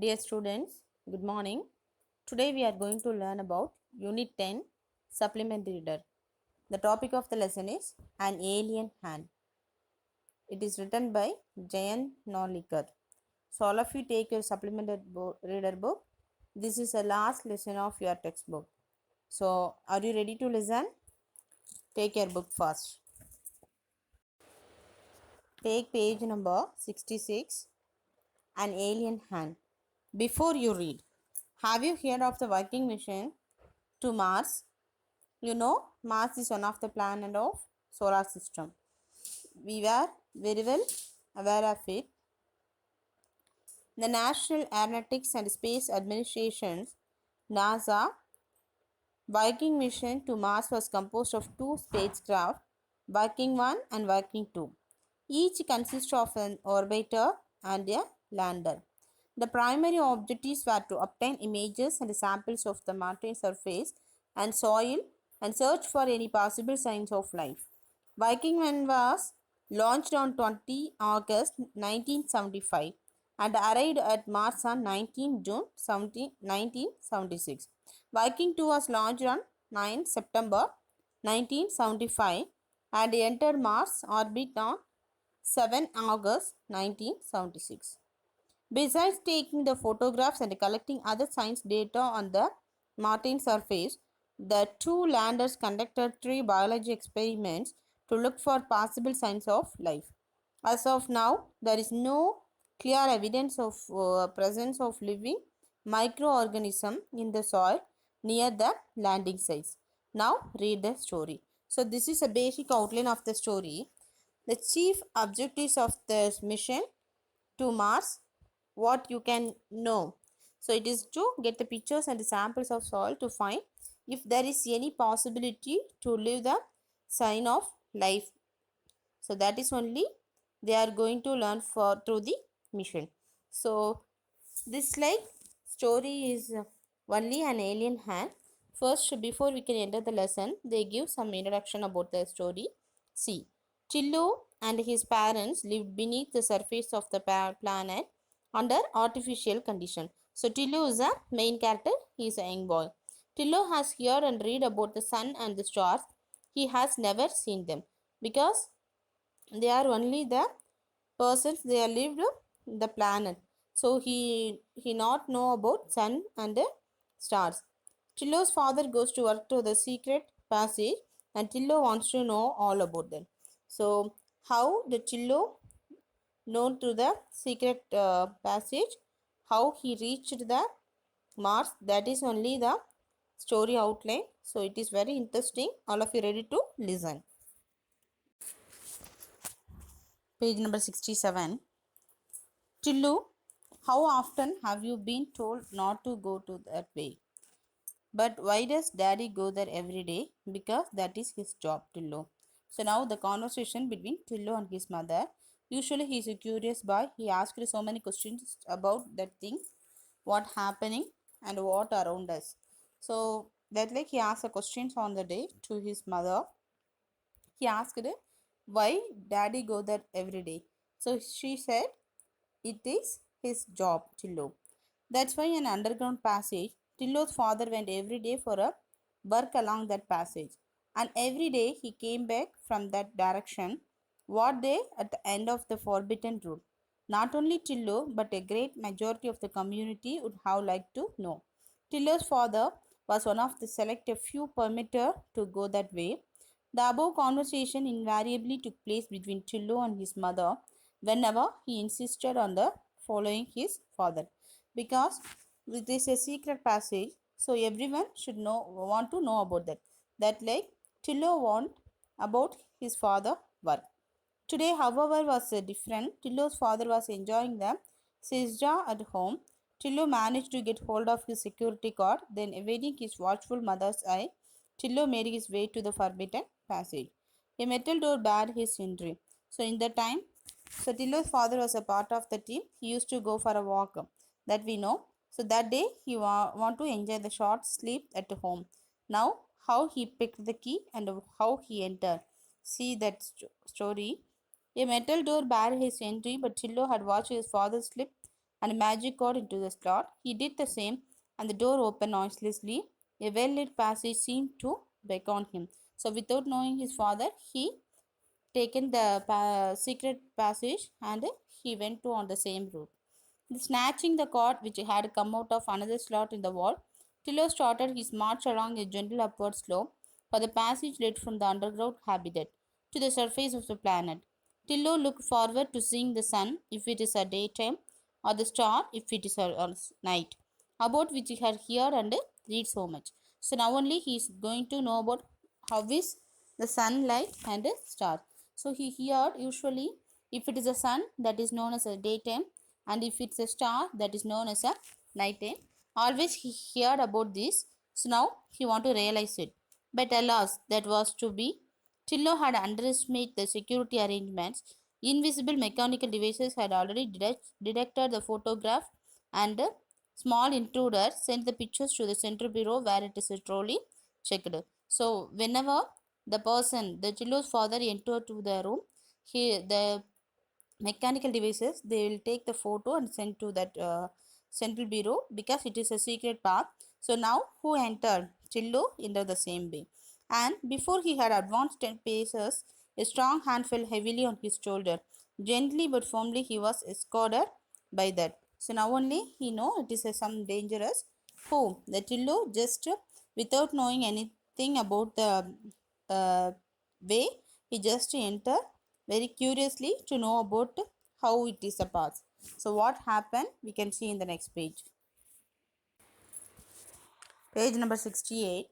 Dear students, good morning. Today we are going to learn about Unit 10 Supplementary Reader. The topic of the lesson is An Alien Hand. It is written by Jayan Nolikar. So all of you take your supplementary reader book. This is the last lesson of your textbook. So are you ready to listen? Take your book first. Take page number 66, An Alien Hand. Before you read, have you heard of the Viking mission to Mars? You know, Mars is one of the planets of solar system. We were very well aware of it. The National Aeronautics and Space Administration NASA Viking mission to Mars was composed of two spacecraft, Viking 1 and Viking 2. Each consists of an orbiter and a lander. The primary objectives were to obtain images and samples of the Martian surface and soil and search for any possible signs of life. Viking 1 was launched on 20 August 1975 and arrived at Mars on 19 June 1976. Viking 2 was launched on 9 September 1975 and entered Mars orbit on 7 August 1976. Besides taking the photographs and collecting other science data on the Martian surface, the two landers conducted 3 biology experiments to look for possible signs of life. As of now, there is no clear evidence of presence of living microorganism in the soil near the landing sites. Now read the story. So this is a basic outline of the story. The chief objectives of this mission to Mars, what you can know. So it is to get the pictures and the samples of soil to find if there is any possibility to leave the sign of life. So that is only they are going to learn for through the mission. So this like story is only an alien hand. First, before we can enter the lesson, they give some introduction about the story. See, Tillo and his parents lived beneath the surface of the planet under artificial condition. So Tillo is a main character. He is a young boy. Tillo has heard and read about the sun and the stars. He has never seen them because they are only the persons they are lived the planet, so he not know about sun and the stars. Tillo's father goes to work to the secret passage and Tillo wants to know all about them. So how the Tillo known to the secret passage, how he reached the Mars, that is only the story outline. So it is very interesting. All of you ready to listen. Page number 67. Tillu, how often have you been told not to go to that way? But why does daddy go there every day? Because that is his job, Tillu. So now the conversation between Tillu and his mother. Usually he is a curious boy. He asked so many questions about that thing, what happening and what around us. So that like he asked the questions on the day to his mother. He asked why daddy go there every day. So she said it is his job, Tillo. That's why an underground passage, Tillo's father went every day for a work along that passage. And every day he came back from that direction. What day at the end of the forbidden route? Not only Tillo, but a great majority of the community would have liked to know. Tillo's father was one of the select a few permitted to go that way. The above conversation invariably took place between Tillo and his mother whenever he insisted on the following his father, because it is a secret passage, so everyone should know want to know about that like Tillo want about his father work. Today however was different. Tillo's father was enjoying the siesta at home. Tillo managed to get hold of his security card, then evading his watchful mother's eye, Tillo made his way to the forbidden passage. A metal door barred his entry. So in the time, so Tillo's father was a part of the team. He used to go for a walk, that we know. So that day he want to enjoy the short sleep at home. Now how he picked the key and how he entered. See that story. A metal door barred his entry, but Tillo had watched his father slip and a magic cord into the slot. He did the same, and the door opened noiselessly. A well lit passage seemed to beckon him. So, without knowing his father, he taken the secret passage and he went to on the same route. Snatching the cord which had come out of another slot in the wall, Tilo started his march along a gentle upward slope, for the passage led from the underground habitat to the surface of the planet. Tillo looked forward to seeing the sun if it is a daytime, or the star if it is a night, about which he had heard and read so much. So now only he is going to know about how is the sunlight and a star. So he heard usually if it is a sun, that is known as a daytime, and if it's a star, that is known as a nighttime. Always he heard about this, so now he want to realize it. But alas, that was to be. Tillo had underestimated the security arrangements. Invisible mechanical devices had already detected the photograph, and a small intruder sent the pictures to the central bureau where it is truly checked. So whenever the person, the Tillo's father entered to the room, the mechanical devices, they will take the photo and send to that central bureau, because it is a secret path. So now who entered? Chillo entered the same way, and before he had advanced 10 paces, a strong hand fell heavily on his shoulder. Gently but firmly he was escorted by that. So now only he know it is some dangerous. Who? The Tillo, just without knowing anything about the way, he just entered very curiously to know about how it is a path. So what happened we can see in the next page. Page number 68.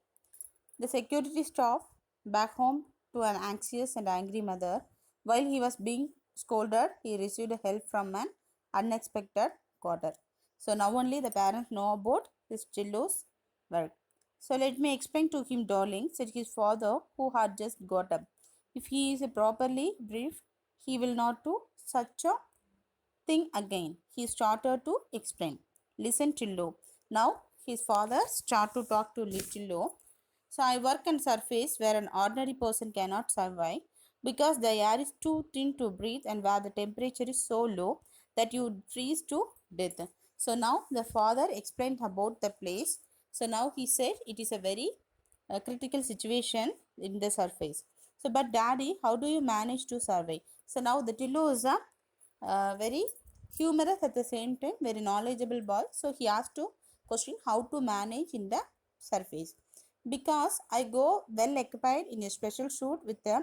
The security staff back home to an anxious and angry mother. While he was being scolded, he received help from an unexpected quarter. So now only the parents know about his Chillo's work. So let me explain to him, darling, said his father, who had just got up. If he is properly briefed, he will not do such a thing again. He started to explain. Listen, Tillo. Now his father started to talk to Tillo. So I work on surface where an ordinary person cannot survive, because the air is too thin to breathe and where the temperature is so low that you freeze to death. So now the father explained about the place. So now he said it is a very critical situation in the surface. So but daddy, how do you manage to survive? So now the Tillo is a very humorous at the same time, very knowledgeable boy. So he asked to question how to manage in the surface. Because I go well equipped in a special suit with a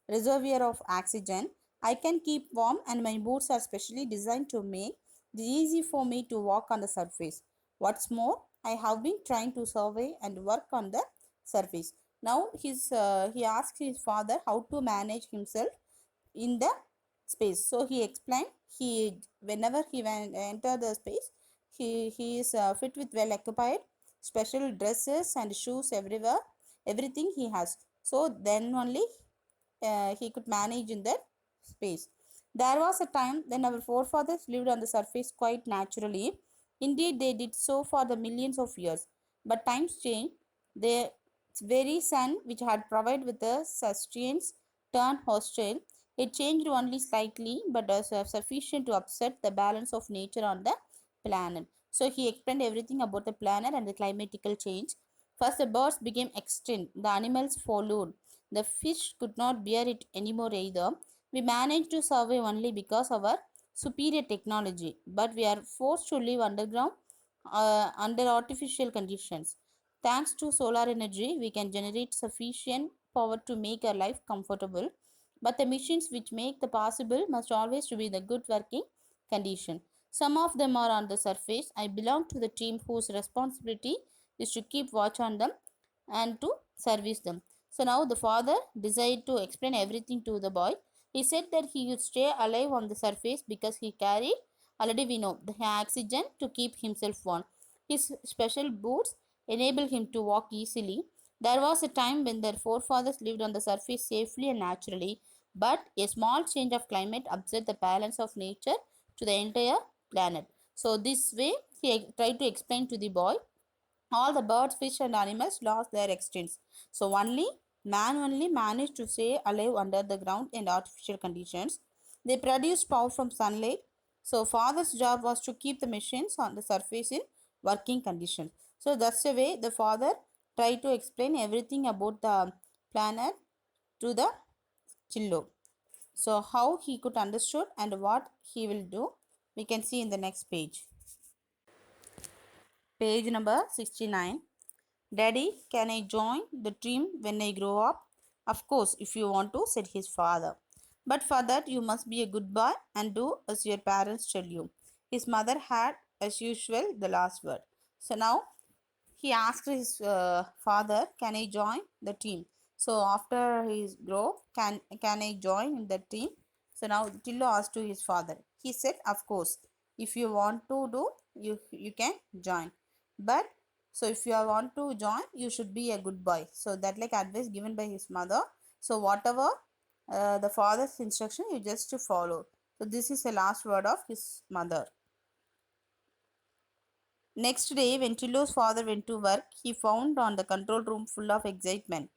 reservoir of oxygen, I can keep warm, and my boots are specially designed to make it easy for me to walk on the surface. What's more, I have been trying to survey and work on the surface. Now he asked his father how to manage himself in the space. So he explained, he whenever he went enter the space, he is fit with well occupied special dresses and shoes everywhere, everything he has. So then only he could manage in that space. There was a time when our forefathers lived on the surface quite naturally. Indeed, they did so for the millions of years. But times changed. The very sun which had provided with the sustenance turned hostile. It changed only slightly, but was sufficient to upset the balance of nature on the planet. So he explained everything about the planet and the climatical change. First, the birds became extinct. The animals followed. The fish could not bear it anymore either. We managed to survive only because of our superior technology, but we are forced to live underground under artificial conditions. Thanks to solar energy, we can generate sufficient power to make our life comfortable. But the machines which make the possible must always to be the good working condition. Some of them are on the surface. I belong to the team whose responsibility is to keep watch on them and to service them. So now the father decided to explain everything to the boy. He said that he would stay alive on the surface because he carried, already we know, the oxygen to keep himself warm. His special boots enable him to walk easily. There was a time when their forefathers lived on the surface safely and naturally, but a small change of climate upset the balance of nature to the entire planet. So this way he tried to explain to the boy. All the birds, fish and animals lost their extincts. So only man only managed to stay alive under the ground in artificial conditions. They produced power from sunlight So father's job was to keep the machines on the surface in working conditions. So that's the way the father tried to explain everything about the planet to the Chillo. So how he could understood and what he will do, we can see in the next page. Page number 69. Daddy, can I join the team when I grow up? Of course, if you want to, said his father. But for that, you must be a good boy and do as your parents tell you. His mother had, as usual, the last word. So now he asked his father, can I join the team? So after his grow, can I join in the team? So now Tillo asked to his father. He said, of course, if you want to do, you can join. But so if you want to join, you should be a good boy. So that like advice given by his mother. So whatever the father's instruction, you just to follow. So this is the last word of his mother. Next day, when Tillo's father went to work, he found on the control room full of excitement.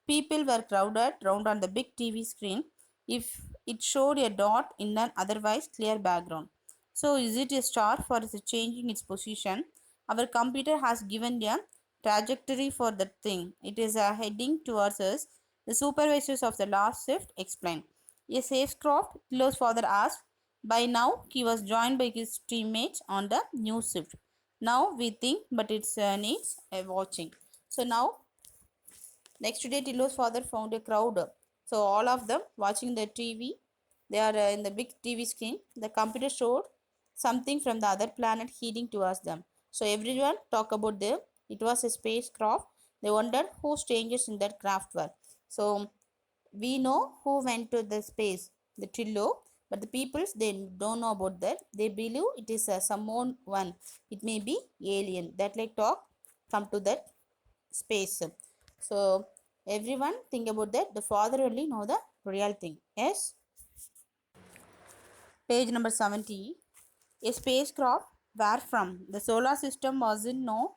People were crowded round on the big TV screen if it showed a dot in an otherwise clear background. So, is it a star for is it changing its position? Our computer has given a trajectory for the thing. It is heading towards us. The supervisors of the last shift explained. A spacecraft, Tillo's father asked. By now, he was joined by his teammates on the new shift. Now we think, but it needs a watching. So now next day Tillo's father found a crowd. So all of them watching the TV. They are in the big TV screen. The computer showed something from the other planet heading towards them. So everyone talk about them. It was a spacecraft. They wondered who strangers in that craft were. So we know who went to the space, the Trillo, but the peoples they don't know about that. They believe it is someone one. It may be alien. That like talk come to that space. So everyone think about that. The father only know the real thing. Yes. Page number 70. A spacecraft where from the solar system wasn't known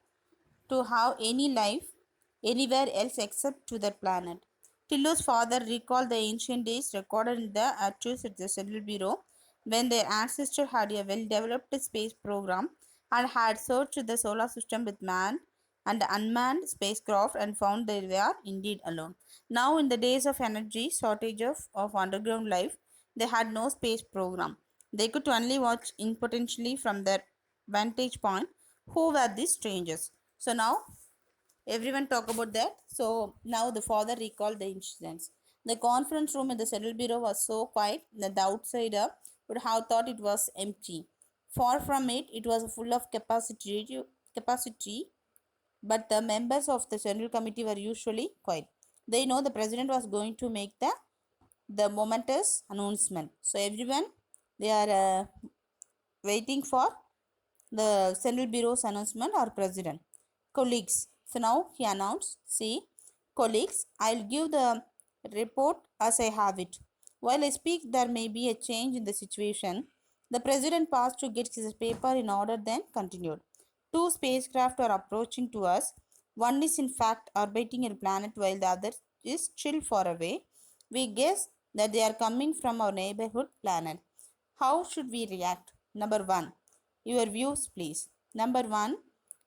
to have any life anywhere else except to that planet. Tillo's father recalled the ancient days recorded in the archives at the Central Bureau when their ancestor had a well developed space program and had searched the solar system with manned and unmanned spacecraft and found they were indeed alone. Now, in the days of energy shortage of underground life, they had no space program. They could only watch impotentially from their vantage point who were these strangers. So now everyone talk about that. So now the father recalled the incidents. The conference room in the Central Bureau was so quiet that the outsider would have thought it was empty. Far from it, it was full of capacity, but the members of the Central Committee were usually quiet. They know the president was going to make the momentous announcement. So everyone they are waiting for the Central Bureau's announcement or president. Colleagues. So now he announced, see, colleagues, I'll give the report as I have it. While I speak, there may be a change in the situation. The president paused to get his paper in order, then continued. Two spacecraft are approaching to us. One is in fact orbiting a planet while the other is still far away. We guess that they are coming from our neighborhood planet. How should we react? Number one, your views, please. Number one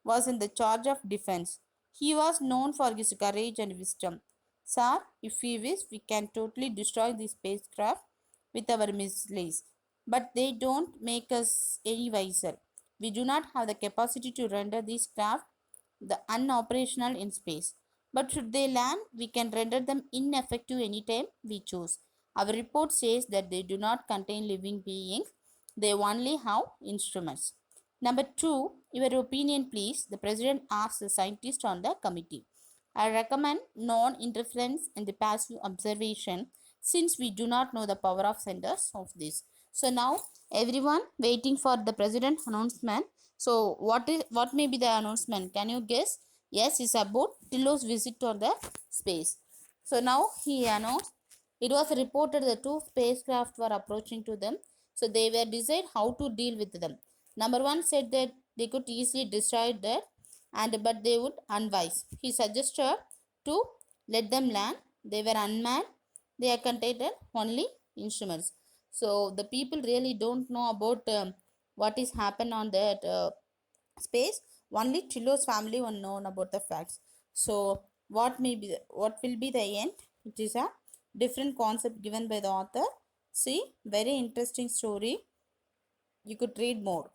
was in the charge of defense. He was known for his courage and wisdom. Sir, if we wish, we can totally destroy the spacecraft with our missiles. But they don't make us any wiser. We do not have the capacity to render these craft the unoperational in space. But should they land, we can render them ineffective anytime we choose. Our report says that they do not contain living beings, they only have instruments. Number two, your opinion, please. The president asked the scientist on the committee. I recommend non interference and the passive observation since we do not know the power of centers of this. So now everyone waiting for the president announcement. So what may be the announcement? Can you guess? Yes, it's about Tillo's visit to the space. So now he announced it was reported the two spacecraft were approaching to them. So they were decide how to deal with them. Number one said that they could easily destroy that and but they would unwise. He suggested to let them land. They were unmanned. They contained only instruments. So the people really don't know about what is happened on that space. Only Chillo's family will know about the facts. So what will be the end? It is a different concept given by the author. See, very interesting story. You could read more.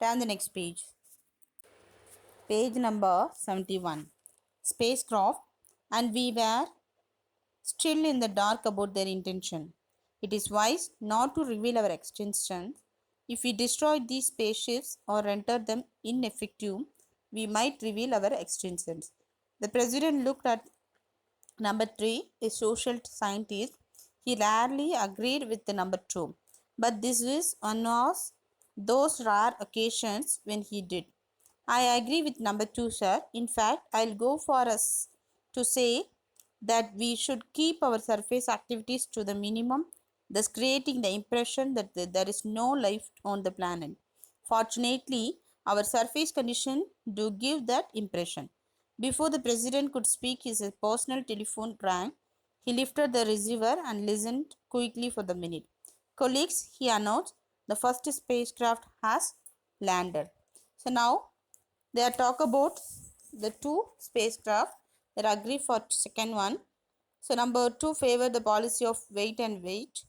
Turn the next page. Page number 71. Spacecraft, and we were still in the dark about their intention. It is wise not to reveal our extensions. If we destroy these spaceships or render them ineffective, we might reveal our extensions. The president looked at number 3, a social scientist. He rarely agreed with the number 2, but this is one of those rare occasions when he did. I agree with number 2, sir. In fact, I'll go for us to say that we should keep our surface activities to the minimum, thus creating the impression that there is no life on the planet. Fortunately, our surface condition do give that impression. Before the president could speak, his personal telephone rang. He lifted the receiver and listened quickly for the minute. Colleagues, he announced, the first spacecraft has landed. So now they are talk about the two spacecraft that agree for second one. So number 2 favor the policy of wait and wait.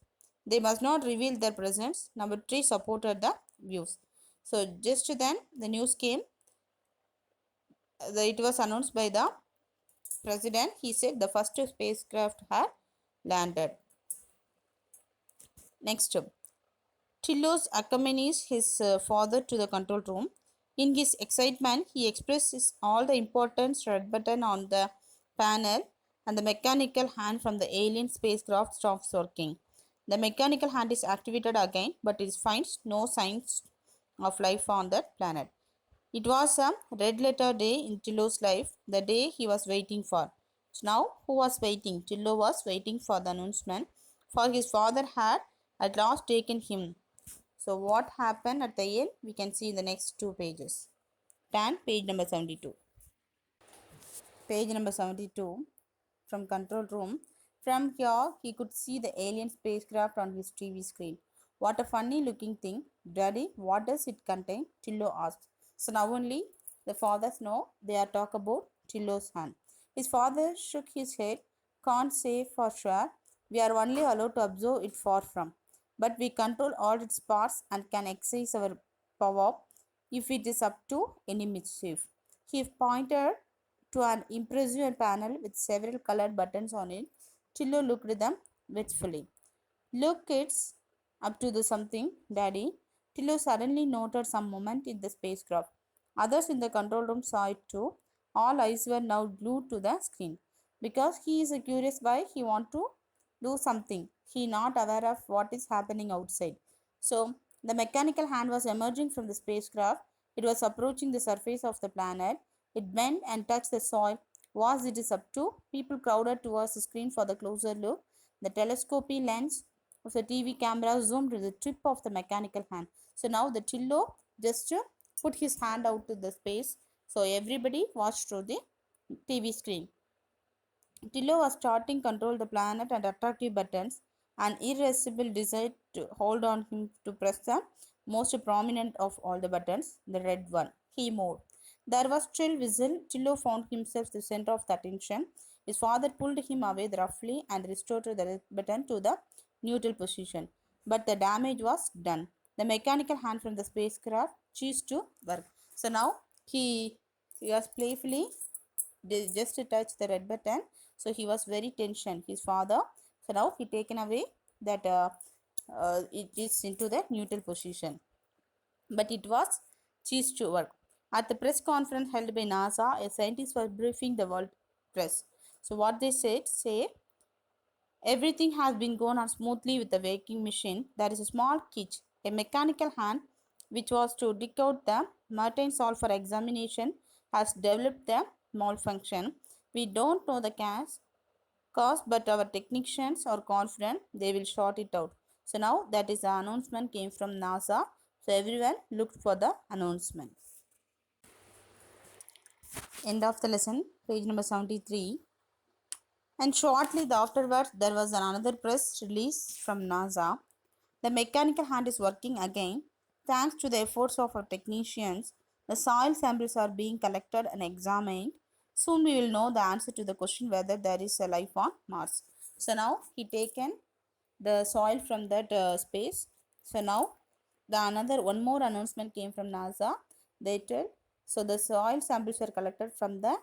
They must not reveal their presence. Number 3 supported the views. So just then the news came. It was announced by the president. He said the first spacecraft had landed. Next, Tillos accompanies his father to the control room. In his excitement, he expresses all the important red button on the panel, and the mechanical hand from the alien spacecraft stops working. The mechanical hand is activated again, but it finds no signs of life on that planet. It was a red letter day in Tillo's life, the day he was waiting for. So now, who was waiting? Tillo was waiting for the announcement, for his father had at last taken him. So what happened at the end, we can see in the next two pages. Tan, page number 72. Page number 72 from control room. From here, he could see the alien spacecraft on his TV screen. What a funny looking thing. Daddy, what does it contain? Tillo asked. So now only the fathers know they are talk about Tillo's hand. His father shook his head. Can't say for sure. We are only allowed to observe it far from. But we control all its parts and can exercise our power if it is up to any mischief. He pointed to an impressive panel with several colored buttons on it. Tillo looked at them wistfully. Look, it's up to the something, Daddy. Tillo suddenly noted some movement in the spacecraft. Others in the control room saw it too. All eyes were now glued to the screen. Because he is curious why he want to do something. He not aware of what is happening outside. So the mechanical hand was emerging from the spacecraft. It was approaching the surface of the planet. It bent and touched the soil. Was it is up to? People crowded towards the screen for the closer look. The telescopy lens of the TV camera zoomed to the tip of the mechanical hand. So now the Tillo just put his hand out to the space. So everybody watched through the TV screen. Tillo was starting control the planet and attractive buttons, an irresistible desire to hold on him to press the most prominent of all the buttons, the red one. He moved. There was still whistle. Tillo found himself the center of the attention. His father pulled him away roughly and restored the red button to the neutral position. But the damage was done. The mechanical hand from the spacecraft ceased to work. So now he was playfully just touched the red button. So he was very tension. His father. So now he taken away that it is into the neutral position. But it was ceased to work. At the press conference held by NASA, a scientist was briefing the world press. So what they said, say everything has been going on smoothly with the weighing machine. There is a small hitch, a mechanical hand, which was to dig out the Martin salt for examination, has developed the malfunction. We don't know the cause, but our technicians are confident they will sort it out. So now that is the announcement came from NASA. So everyone looked for the announcement. End of the lesson, page number 73. And shortly afterwards, there was another press release from NASA. The mechanical hand is working again. Thanks to the efforts of our technicians, the soil samples are being collected and examined. Soon we will know the answer to the question whether there is a life on Mars. So now he taken the soil from that space. So now the another one more announcement came from NASA. They tell, so the soil samples were collected from the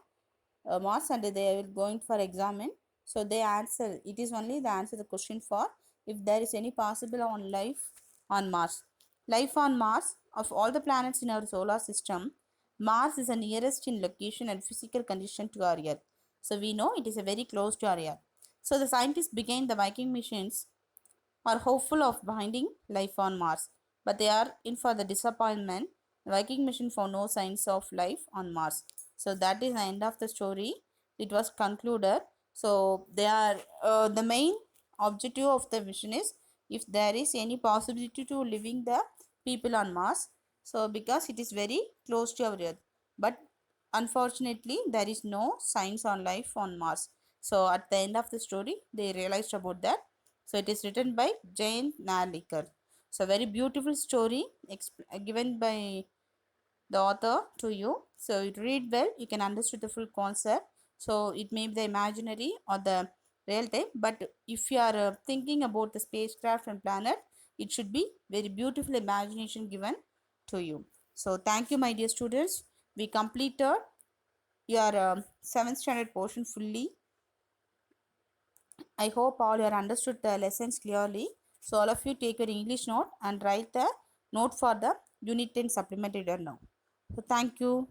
Mars and they are going for examine. So they answer, it is only the answer the question for if there is any possible on life on Mars. Life on Mars, of all the planets in our solar system, Mars is the nearest in location and physical condition to our Earth. So we know it is a very close to our Earth. So the scientists began the Viking missions are hopeful of finding life on Mars, but they are in for the disappointment. The Viking mission found no signs of life on Mars. So that is the end of the story. It was concluded. So they are the main objective of the mission is if there is any possibility to living the people on Mars. So because it is very close to our Earth, but unfortunately there is no signs on life on Mars. So at the end of the story, they realized about that. So it is written by Jane Narlikar. So very beautiful story given by the author to you. So it read well, you can understand the full concept. So it may be the imaginary or the real time, but if you are thinking about the spacecraft and planet, it should be very beautiful imagination given to you. So thank you, my dear students. We completed your 7th standard portion fully. I hope all you have understood the lessons clearly. So all of you take your English note and write the note for the Unit 10 supplementary now. So thank you.